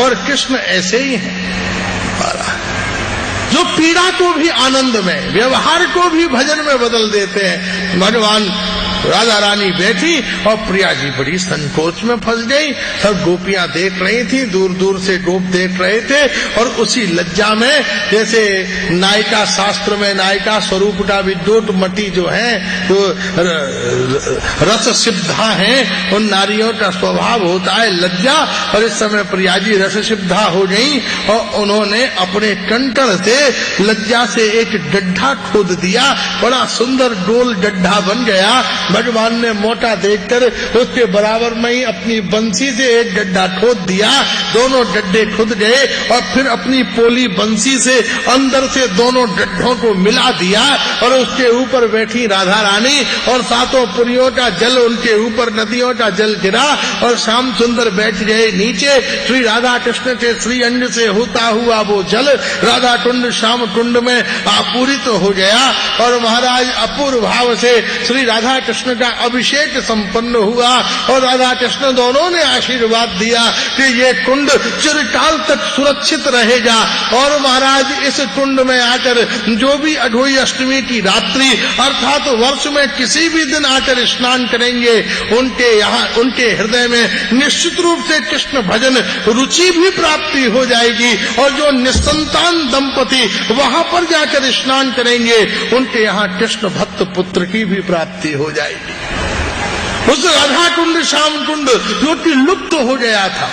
और कृष्ण ऐसे ही हैं जो पीड़ा को भी आनंद में, व्यवहार को भी भजन में बदल देते हैं। भगवान राधा रानी बैठी और प्रिया जी बड़ी संकोच में फंस गई। सब गोपियां देख रही थी, दूर दूर से गोप देख रहे थे और उसी लज्जा में, जैसे नायिका शास्त्र में नायिका स्वरूप का विद्युत मटी जो है तो रस सिद्धा है, उन नारियों का स्वभाव होता है लज्जा। और इस समय प्रिया जी रस सिद्धा हो गई और उन्होंने अपने कंकर से लज्जा से एक गड्ढा खोद दिया। बड़ा सुंदर गोल गड्ढा बन गया। भगवान ने मोटा देखकर उसके बराबर में ही अपनी बंसी से एक गड्ढा खोद दिया। दोनों गड्ढे खुद गए और फिर अपनी पोली बंसी से अंदर से दोनों गड्ढों को मिला दिया और उसके ऊपर बैठी राधा रानी और सातों पुरियों का जल उनके ऊपर नदियों का जल गिरा और श्याम सुंदर बैठ गए नीचे। श्री राधा कृष्ण के श्री अंग से होता हुआ वो जल राधा कुंड श्याम कुंड में आपूरित हो गया और महाराज अपूर्व भाव से श्री राधा कृष्ण का अभिषेक संपन्न हुआ और राधा कृष्ण दोनों ने आशीर्वाद दिया कि ये कुंड चिरकाल तक सुरक्षित रहेगा। और महाराज इस कुंड में आकर जो भी अघोई अष्टमी की रात्रि अर्थात वर्ष में किसी भी दिन आकर स्नान करेंगे उनके हृदय में निश्चित रूप से कृष्ण भजन रुचि भी प्राप्ति हो जाएगी। और जो निसंतान दंपति वहां पर जाकर स्नान करेंगे उनके यहाँ कृष्ण भक्त पुत्र की भी प्राप्ति हो जाएगी। उस राधा कुंड श्याम कुंड जो कि लुप्त हो गया था,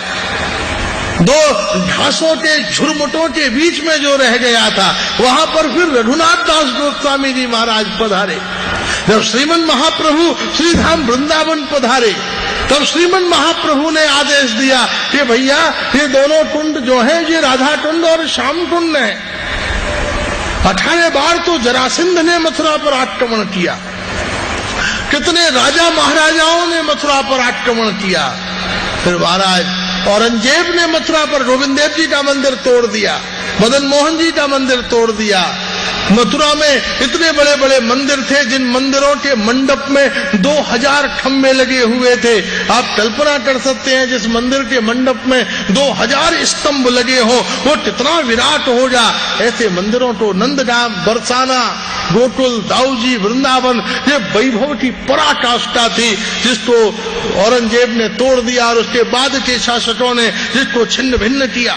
दो घासों के झुरमुटों के बीच में जो रह गया था, वहां पर फिर रघुनाथ दास गोस्वामी जी महाराज पधारे। जब श्रीमन महाप्रभु श्रीधाम वृंदावन पधारे तब श्रीमन महाप्रभु ने आदेश दिया कि भैया ये दोनों कुंड जो है ये राधा कुंड और श्याम कुंड है। 18 बार तो जरासिंध ने मथुरा पर आक्रमण किया, कितने राजा महाराजाओं ने मथुरा पर आक्रमण किया। फिर महाराज औरंगजेब ने मथुरा पर गोविंद देव जी का मंदिर तोड़ दिया, मदन मोहन जी का मंदिर तोड़ दिया। मथुरा में इतने बड़े बड़े मंदिर थे जिन मंदिरों के मंडप में 2000 खम्भे लगे हुए थे। आप कल्पना कर सकते हैं जिस मंदिर के मंडप में 2000 स्तंभ लगे हो वो कितना विराट होगा। ऐसे मंदिरों को नंदगाम, बरसाना, गोकुल, दाऊजी, वृंदावन ये वैभव की पराकाष्ठा थी जिसको औरंगजेब ने तोड़ दिया और उसके बाद के शासकों ने जिसको छिन्न भिन्न किया।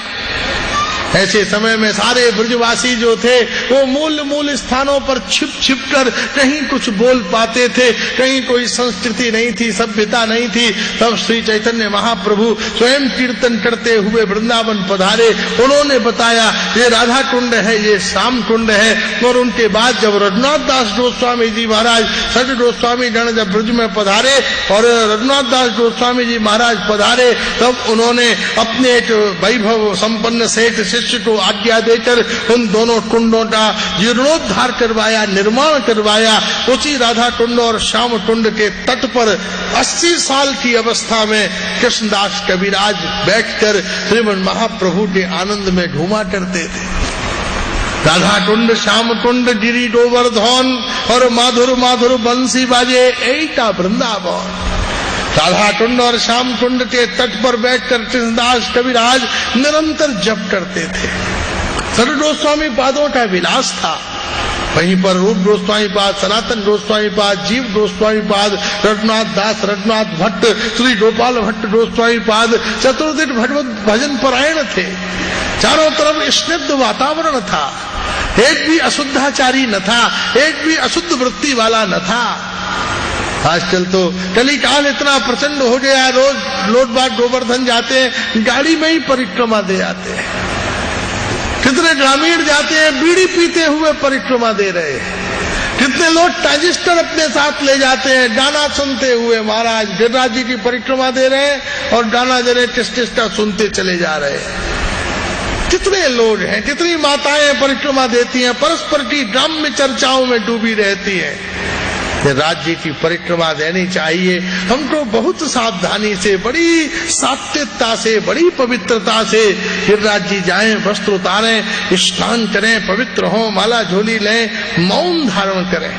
ऐसे समय में सारे ब्रजवासी जो थे वो मूल स्थानों पर छिप कर कहीं कुछ बोल पाते थे, कहीं कोई संस्कृति नहीं थी, सभ्यता नहीं थी। तब श्री चैतन्य महाप्रभु स्वयं कीर्तन करते हुए वृंदावन पधारे। उन्होंने बताया ये राधा कुंड है, ये श्याम कुंड है। और उनके बाद जब रघुनाथ दास गोस्वामी जी महाराज सठ गोस्वामी गण जब ब्रज में पधारे और रघुनाथ दास गोस्वामी जी महाराज पधारे तब उन्होंने अपने एक वैभव संपन्न सेठ शिष्य को आज्ञा देकर उन दोनों कुंडों का जीर्णोद्धार करवाया, निर्माण करवाया। उसी राधा कुंड और श्याम कुंड के तट पर 80 साल की अवस्था में कृष्णदास कविराज बैठकर श्रीमन महाप्रभु के आनंद में घूमा करते थे। राधा कुंड श्याम कुंड गिरी गोवर्धन और माधुर माधुर बंसी बाजे ऐटा वृंदावन। राधा कुंड और श्याम कुंड के तट पर बैठकर कृष्णदास कविराज निरंतर जप करते थे। सर गोस्वामी पादों का विलास था। वहीं पर रूप गोस्वामी पाद, सनातन गोस्वामी पाद, जीव गोस्वामी पाद, रघुनाथ दास, रघुनाथ भट्ट, श्री गोपाल भट्ट गोस्वामी पाद चतुर्दिक भगवत भजन परायण थे। चारों तरफ स्निग्ध वातावरण था, एक भी अशुद्धाचारी न था, एक भी अशुद्ध वृत्ति वाला न था। आजकल तो कलिकाल इतना प्रचंड हो गया, रोज लोग बाग गोवर्धन जाते हैं, गाड़ी में ही परिक्रमा दे आते हैं। कितने ग्रामीण जाते हैं बीड़ी पीते हुए परिक्रमा दे रहे हैं। कितने लोग ट्रांजिस्टर अपने साथ ले जाते हैं गाना सुनते हुए। महाराज गिरिराज जी की परिक्रमा दे रहे हैं और गाना दे रहे टिस्टा सुनते चले जा रहे हैं। कितने लोग हैं, कितनी माताएं परिक्रमा देती हैं, परस्पर की ग्राम्य चर्चाओं में डूबी रहती हैं। राज्य की परिक्रमा देनी चाहिए। हमको बहुत सावधानी से, बड़ी सात्विकता से, बड़ी पवित्रता से गिरिराज जी जाएं, वस्त्र उतारें, स्नान करें, पवित्र हों, माला झोली लें, मौन धारण करें।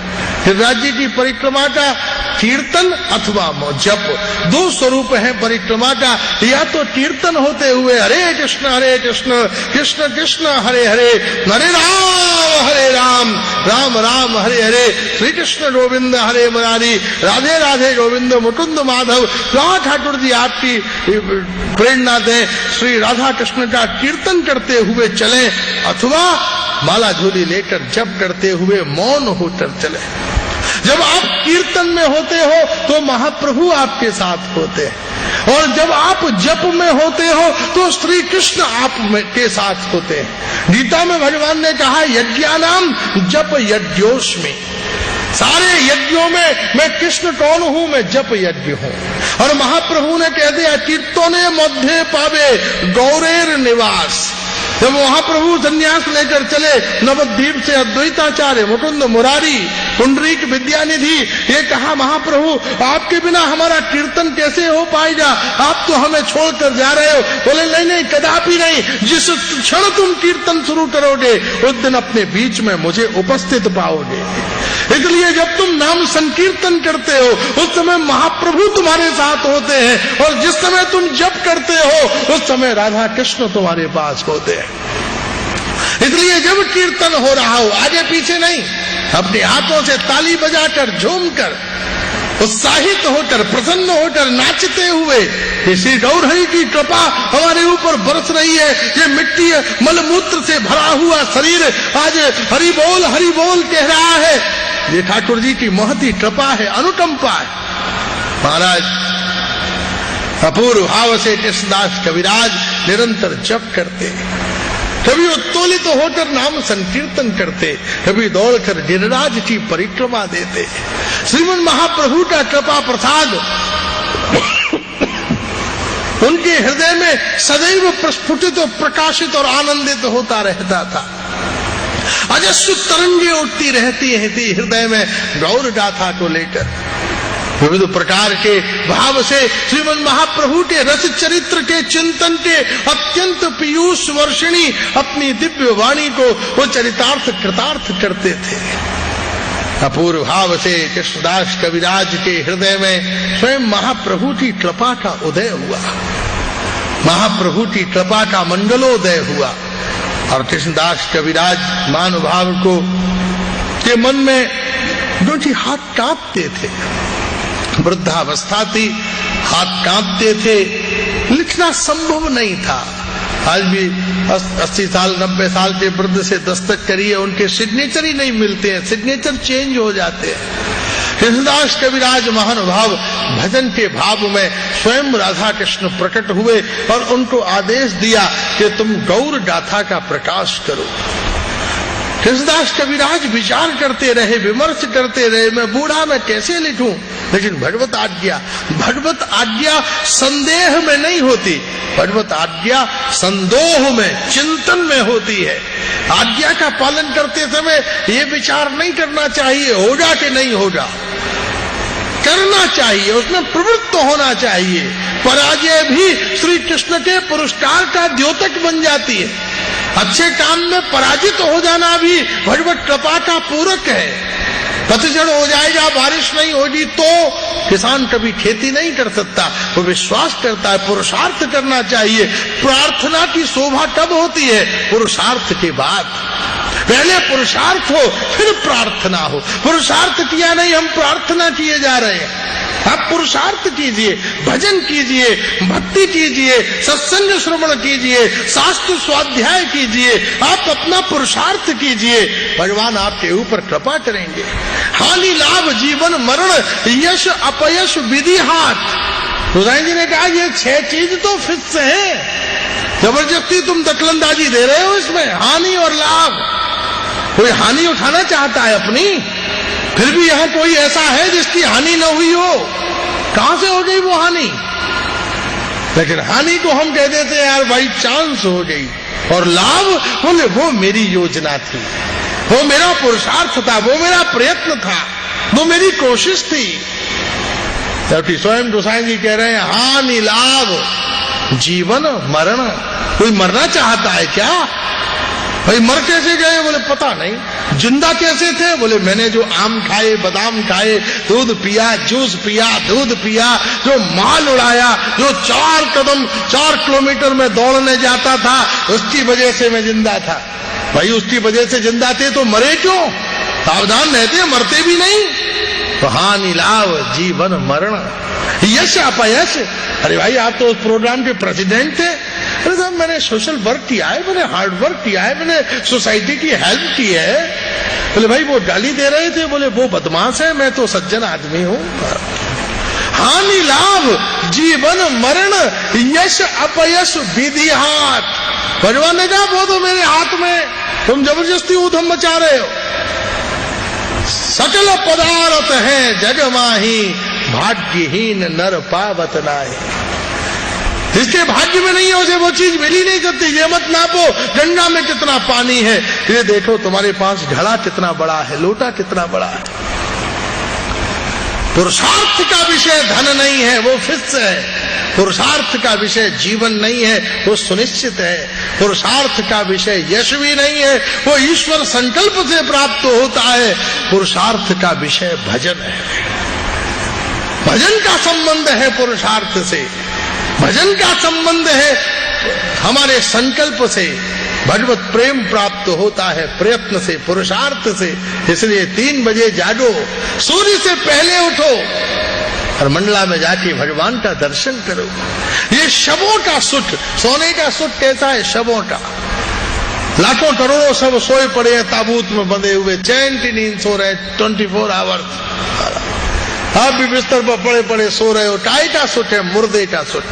गिरिराज जी की परिक्रमा का कीर्तन अथवा जप, दो स्वरूप है परिक्रमा का। या तो कीर्तन होते हुए हरे कृष्ण कृष्ण कृष्ण हरे हरे, हरे राम राम राम हरे हरे, श्री कृष्ण गोविंद हरे मुरारी, राधे राधे गोविंद मुकुंद माधव। तो ठाकुर जी आपकी प्रेरणा दें, श्री राधा कृष्ण का कीर्तन करते हुए चले, अथवा माला झोली लेकर जप करते हुए मौन होकर चले। जब आप कीर्तन में होते हो तो महाप्रभु आपके साथ होते हैं, और जब आप जप में होते हो तो श्री कृष्ण आप के साथ होते हैं। गीता में भगवान ने कहा यज्ञानाम जप यज्ञोस्मि, सारे यज्ञों में मैं कृष्ण कौन हूं, मैं जप यज्ञ हूं। और महाप्रभु ने कह दिया कीर्तों ने मध्य पावे गौरेर निवास। जब महाप्रभु संन्यास लेकर चले, नवद्वीप से अद्वैताचार्य मुकुंद मुरारी पुंडरीक विद्यानिधि, ये कहा महाप्रभु आपके बिना हमारा कीर्तन कैसे हो पाएगा, आप तो हमें छोड़कर जा रहे हो। बोले नहीं नहीं, कदापि नहीं, जिस क्षण तुम कीर्तन शुरू करोगे उस दिन अपने बीच में मुझे उपस्थित पाओगे। इसलिए जब तुम नाम संकीर्तन करते हो उस समय महाप्रभु तुम्हारे साथ होते हैं, और जिस समय तुम जप करते हो उस समय राधा कृष्ण तुम्हारे पास होते हैं। इसलिए जब कीर्तन हो रहा हो, आगे पीछे नहीं, अपने हाथों से ताली बजाकर, झूमकर, उत्साहित होकर, प्रसन्न होकर, नाचते हुए, श्री गौरहरि की कृपा हमारे ऊपर बरस रही है। ये मिट्टी मलमूत्र से भरा हुआ शरीर आज हरि बोल कह रहा है। ये ठाकुर जी की महती कृपा है, अनुकंपा है। महाराज अपूर्व भाव से कृष्णदास कविराज निरंतर जप करते, कभी उत्तोलित होकर नाम संकीर्तन करते, कभी दौड़कर गिरिराज की परिक्रमा देते। श्रीमन महाप्रभु का कृपा प्रसाद उनके हृदय में सदैव प्रस्फुटित और प्रकाशित और आनंदित होता रहता था। अजस्र तरंगे उठती रहती हृदय में गौर गाथा को लेकर। विविध प्रकार के भाव से श्रीमन महाप्रभु के रस चरित्र के चिंतन के अत्यंत पीयूष वर्षिणी अपनी दिव्य वाणी को वो चरितार्थ कृतार्थ करते थे। अपूर्व भाव से कृष्णदास कविराज के हृदय में स्वयं महाप्रभु की कृपा का उदय हुआ, महाप्रभु की कृपा का मंगलोदय हुआ। और कृष्णदास कविराज महानुभाव को के मन में जो कि हाथ कांपते थे, वृद्धावस्था थी, हाथ कांपते थे, लिखना संभव नहीं था। आज भी 80 साल 90 साल के वृद्ध से दस्तक करिए, उनके सिग्नेचर ही नहीं मिलते हैं, सिग्नेचर चेंज हो जाते हैं। कृष्णदास कविराज महानुभाव भजन के भाव में स्वयं राधा कृष्ण प्रकट हुए और उनको आदेश दिया कि तुम गौर गाथा का प्रकाश करो। कृष्णदास कविराज विचार करते रहे, विमर्श करते रहे, मैं बूढ़ा मैं कैसे लिखूं, लेकिन भगवत आज्ञा संदेह में नहीं होती, भगवत आज्ञा संदोह में, चिंतन में होती है। आज्ञा का पालन करते समय ये विचार नहीं करना चाहिए होगा कि नहीं होगा, करना चाहिए, उसमें प्रवृत्त होना चाहिए। पराजय भी श्री कृष्ण के पुरस्कार का द्योतक बन जाती है। अच्छे काम में पराजित हो जाना भी भगवत कृपा का पूरक है। पतझड़ हो जाएगा, बारिश नहीं होगी तो किसान कभी खेती नहीं कर सकता, वो विश्वास करता है, पुरुषार्थ करना चाहिए। प्रार्थना की शोभा कब होती है? पुरुषार्थ के बाद। पहले पुरुषार्थ हो फिर प्रार्थना हो। पुरुषार्थ किया नहीं, हम प्रार्थना किए जा रहे हैं। आप पुरुषार्थ कीजिए, भजन कीजिए, भक्ति कीजिए, सत्संग श्रवण कीजिए, शास्त्र स्वाध्याय कीजिए, आप अपना पुरुषार्थ कीजिए, भगवान आपके ऊपर कृपा करेंगे। हानि लाभ जीवन मरण यश अपयश विधि हाथ। हुसैन जी ने कहा ये 6 चीज तो फिक्स है, जबरदस्ती तुम दखलंदाजी दे रहे हो इसमें। हानि और लाभ, कोई हानि उठाना चाहता है अपनी, फिर भी यहां कोई ऐसा है जिसकी हानि न हुई हो, कहां से हो गई वो हानि? लेकिन हानि को हम कह देते हैं यार बाई चांस हो गई, और लाभ बोले वो मेरी योजना थी, वो मेरा पुरुषार्थ था, वो मेरा प्रयत्न था, वो मेरी कोशिश थी। जबकि स्वयं गोसाई जी कह रहे हैं हानि लाभ जीवन मरण। कोई मरना चाहता है क्या? भाई मर कैसे गए? बोले पता नहीं, जिंदा कैसे थे? बोले मैंने जो आम खाए, बादाम खाए, दूध पिया, जूस पिया, दूध पिया, जो माल उड़ाया, जो 4 किलोमीटर में दौड़ने जाता था, उसकी वजह से मैं जिंदा था। भाई उसकी वजह से जिंदा थे तो मरे क्यों? सावधान रहते, मरते भी नहीं। तो हानि लाभ जीवन मरण, यश अपयश। अरे भाई आप तो उस प्रोग्राम के प्रेसिडेंट थे। अरे साहब मैंने सोशल वर्क किया है, मैंने हार्ड वर्क किया है, मैंने सोसाइटी की हेल्प की है। बोले भाई वो गाली दे रहे थे, बोले वो बदमाश है, मैं तो सज्जन आदमी हूं। हानि लाभ जीवन मरण, यश अपयश विधि हाथ। भगवान ने कहा वो तो मेरे हाथ में, तुम जबरदस्ती ऊधम मचा रहे हो। सकल पदार्थ है जग माही, भाग्यहीन नर पावत नाहि। जिसके भाग्य में नहीं है उसे वो चीज मिल ही नहीं सकती। ये मत नापो गंगा में कितना पानी है, ये देखो तुम्हारे पास घड़ा कितना बड़ा है, लोटा कितना बड़ा है। पुरुषार्थ का विषय धन नहीं है, वो फिक्स है। पुरुषार्थ का विषय जीवन नहीं है, वो सुनिश्चित है। पुरुषार्थ का विषय यश भी नहीं है, वो ईश्वर संकल्प से प्राप्त होता है। पुरुषार्थ का विषय भजन है। भजन का संबंध है पुरुषार्थ से, भजन का संबंध है हमारे संकल्प से। भगवत प्रेम प्राप्त होता है प्रयत्न से, पुरुषार्थ से। इसलिए 3 बजे जागो, सूर्य से पहले उठो और मंडला में जाके भगवान का दर्शन करो। ये शवों का सुख, सोने का सुख कैसा है? शवों का। लाखों करोड़ों सब सोए पड़े हैं ताबूत में बंधे हुए, चैन की नींद सो रहे 24 आवर्स। आप भी बिस्तर पर पड़े पड़े सो रहे हो। काय का सुख है? मुर्दे का सुख।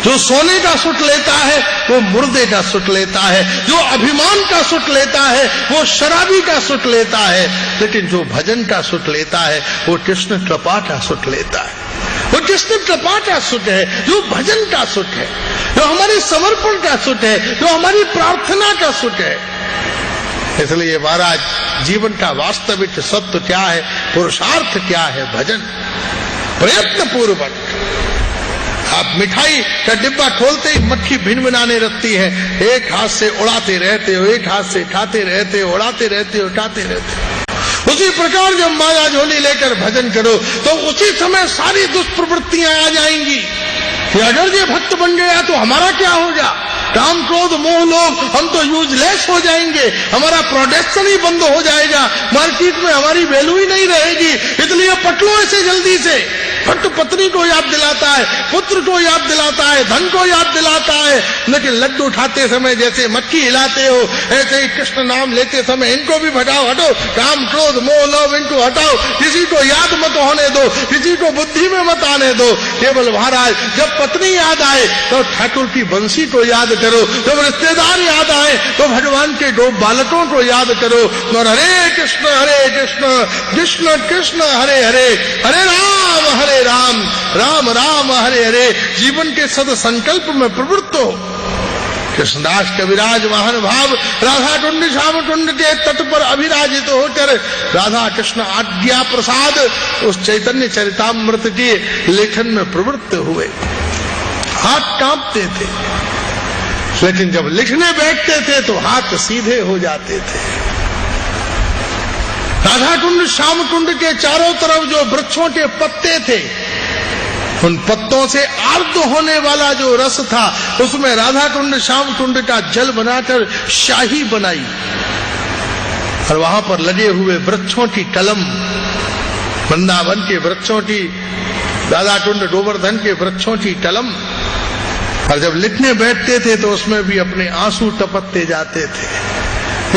जो सोने का सुख लेता है वो मुर्दे का सुख लेता है। जो अभिमान का सुख लेता है वो शराबी का सुख लेता है। लेकिन जो भजन का सुख लेता है वो कृष्ण कृपा का सुख लेता है। वो कृष्ण कृपा का सुख है, जो भजन का सुख है, जो हमारे समर्पण का सुख है, जो हमारी प्रार्थना का सुख है। इसलिए महाराज जीवन का वास्तविक सत्य क्या है, पुरुषार्थ क्या है? भजन। प्रयत्न पूर्वक। आप मिठाई का डिब्बा खोलते ही मक्खी भिनभिनाने लगती है, एक हाथ से उड़ाते रहते हो, एक हाथ से खाते रहते हो, उड़ाते रहते हो, खाते रहते हो। उसी प्रकार जब माया झोली लेकर भजन करो तो उसी समय सारी दुष्प्रवृत्तियां आ जाएंगी कि अगर ये भक्त बन गया तो हमारा क्या होगा? काम क्रोध मोह लोभ, हम तो यूजलेस हो जाएंगे, हमारा प्रोडक्शन ही बंद हो जाएगा, मार्केट में हमारी वैल्यू ही नहीं रहेगी। इसलिए पटलो ऐसे जल्दी से। भक्त पत्नी को याद दिलाता है, पुत्र को याद दिलाता है, धन को याद दिलाता है। लेकिन लड्डू उठाते समय जैसे मक्खी हिलाते हो, ऐसे ही कृष्ण नाम लेते समय इनको भी हटाओ, हटो, काम क्रोध मोह लोभ इनको हटाओ। किसी को याद मत होने दो, किसी को बुद्धि में मत आने दो। केवल महाराज जब पत्नी याद आए तो ठाकुर की बंसी को याद करो, जब रिश्तेदार याद आए तो भगवान के 2 बालकों को याद करो। और हरे कृष्ण कृष्ण कृष्ण हरे हरे, हरे राम राम राम हरे हरे। जीवन के सद संकल्प में प्रवृत्त हो। कृष्णदास कविराज महानुभाव राधा कुंड श्याम कुंड के तट पर अभिराजित होकर राधा कृष्ण आज्ञा प्रसाद उस चैतन्य चरितामृत के लेखन में प्रवृत्त हुए। हाथ कांपते थे, लेकिन जब लिखने बैठते थे तो हाथ सीधे हो जाते थे। राधा कुंड श्याम कुंड के चारों तरफ जो वृक्षों के पत्ते थे, उन पत्तों से आर्द्र होने वाला जो रस था उसमें राधा कुंड श्याम कुंड का जल बनाकर शाही बनाई और वहां पर लगे हुए वृक्षों की कलम, वृंदावन के वृक्षों की, राधा कुंड गोवर्धन के वृक्षों की कलम। और जब लिखने बैठते थे तो उसमें भी अपने आंसू टपकते जाते थे।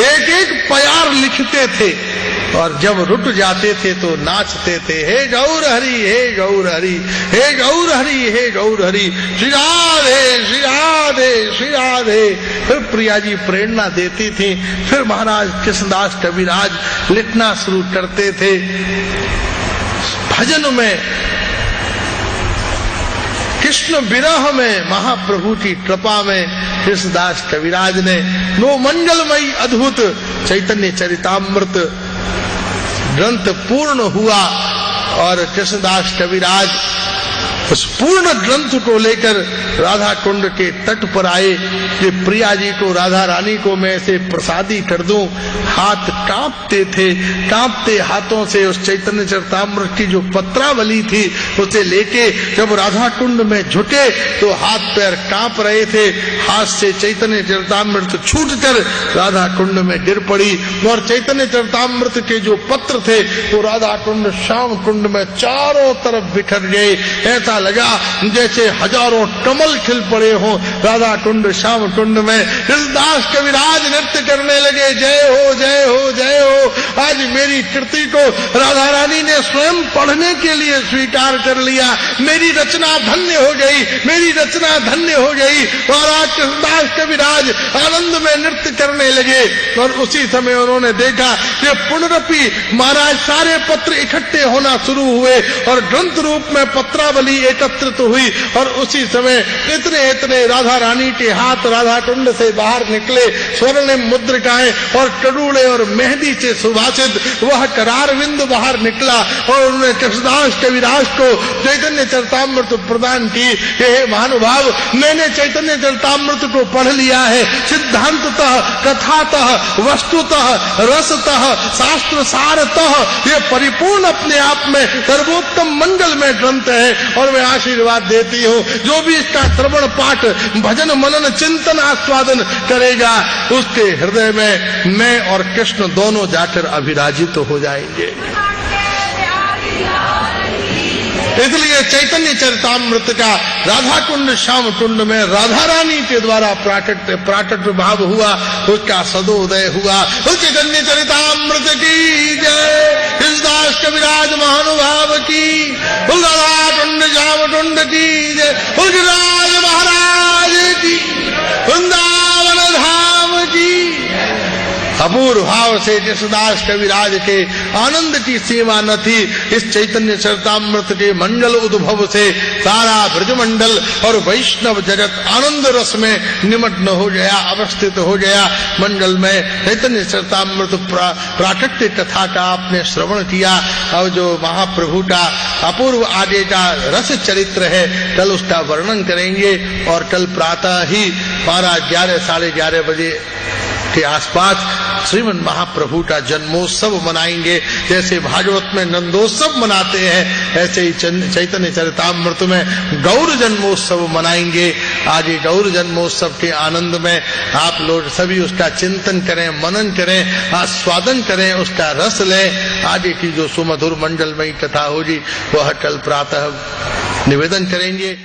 एक एक प्यार लिखते थे और जब रुट जाते थे तो नाचते थे, हे गौर हरि हे गौर हरि, हे गौर हरि हे गौर हरि, श्री राधे श्री राधे श्री राधे। फिर प्रिया जी प्रेरणा देती थी। फिर महाराज कृष्णदास कविराज लिखना शुरू करते थे। भजन में, कृष्ण विरह में, महाप्रभु की कृपा में कृष्णदास कविराज ने वो मंगलमयी अद्भुत चैतन्य चरितामृत ग्रंथ पूर्ण हुआ और कृष्णदास कविराज उस पूर्ण ग्रंथ को लेकर राधा कुंड के तट पर आए कि प्रिया जी को, राधा रानी को मैं ऐसे प्रसादी कर दूं। हाथ कांपते थे, कांपते हाथों से उस चैतन्य चरितामृत की जो पत्रावली थी उसे लेके जब राधा कुंड में झुके तो हाथ पैर कांप रहे थे। हाथ से चैतन्य चरितामृत छूटकर राधा कुंड में गिर पड़ी और चैतन्य चरितामृत के जो पत्र थे वो राधा कुंड श्याम कुंड में चारों तरफ बिखर गए। ऐसा लगा जैसे हजारों कमल खिल पड़े हों राधा कुंड श्याम कुंड में। दास कविराज नृत्य करने लगे, जय हो जय हो जय हो। आज मेरी कृति को राधा रानी ने स्वयं पढ़ने के लिए स्वीकार कर लिया। मेरी रचना धन्य हो गई, मेरी रचना धन्य हो गई। महाराज कृष्णदास कविराज आनंद में नृत्य करने लगे और उसी समय उन्होंने देखा कि पुनरपि महाराज सारे पत्र इकट्ठे होना शुरू हुए और ग्रंथ रूप में पत्रावली एकत्रित हुई। और उसी समय इतने इतने राधा रानी के हाथ राधा कुंड से बाहर निकले, स्वर्ण मुद्रिकाएं और करूड़े और मेहंदी से सुभाषित वह करारविंद बाहर निकला और उन्होंने कृष्णदास कविराज को चैतन्य चरितामृत प्रदान की। हे महानुभाव, मैंने चैतन्य चरितामृत को पढ़ लिया है। सिद्धांततः, कथातः, वस्तुतः, रसतः, शास्त्र सारतः ये परिपूर्ण अपने आप में सर्वोत्तम मंगलमय ग्रंथ है। और मैं आशीर्वाद देती हूँ जो भी इसका श्रवण पाठ भजन मनन चिंतन आस्वादन करेगा उसके हृदय में मैं और कृष्ण दोनों जाकर अभिराजित हो जाएंगे। इसलिए चैतन्य चरितामृत का राधा कुंड श्याम कुंड में राधा रानी के द्वारा प्राकट भाव हुआ, उसका सदोदय हुआ। उस चैतन्य चरितामृत की जय, कृष्णदास कविराज महानुभाव की, राधा कुंड श्याम कुंड की जय, राज महाराज की, वृंदावन धाम की। अपूर्व भाव से कृष्णदास कविराज के आनंद की सीमा न थी। इस चैतन्य चरितामृत के मंगल उद्भव से सारा ब्रजमंडल और वैष्णव जगत आनंद रस में निमग्न हो गया, अवस्थित हो गया। मंगल में चैतन्य चरितामृत प्राकट्य कथा का आपने श्रवण किया और जो महाप्रभु का अपूर्व आगे का रस चरित्र है कल उसका वर्णन करेंगे। और कल प्रातः ही 12, 11, 11:30 बजे के आसपास श्रीमन महाप्रभु का जन्मोत्सव मनाएंगे। जैसे भागवत में नंदोत्सव मनाते हैं ऐसे ही चैतन्य चरितामृत में गौर जन्मोत्सव मनाएंगे। आज ये गौर जन्मोत्सव के आनंद में आप लोग सभी उसका चिंतन करें, मनन करें, आस्वादन करें, उसका रस लें। आगे की जो सुमधुर मंडलमयी कथा होगी वह कल प्रातः निवेदन करेंगे।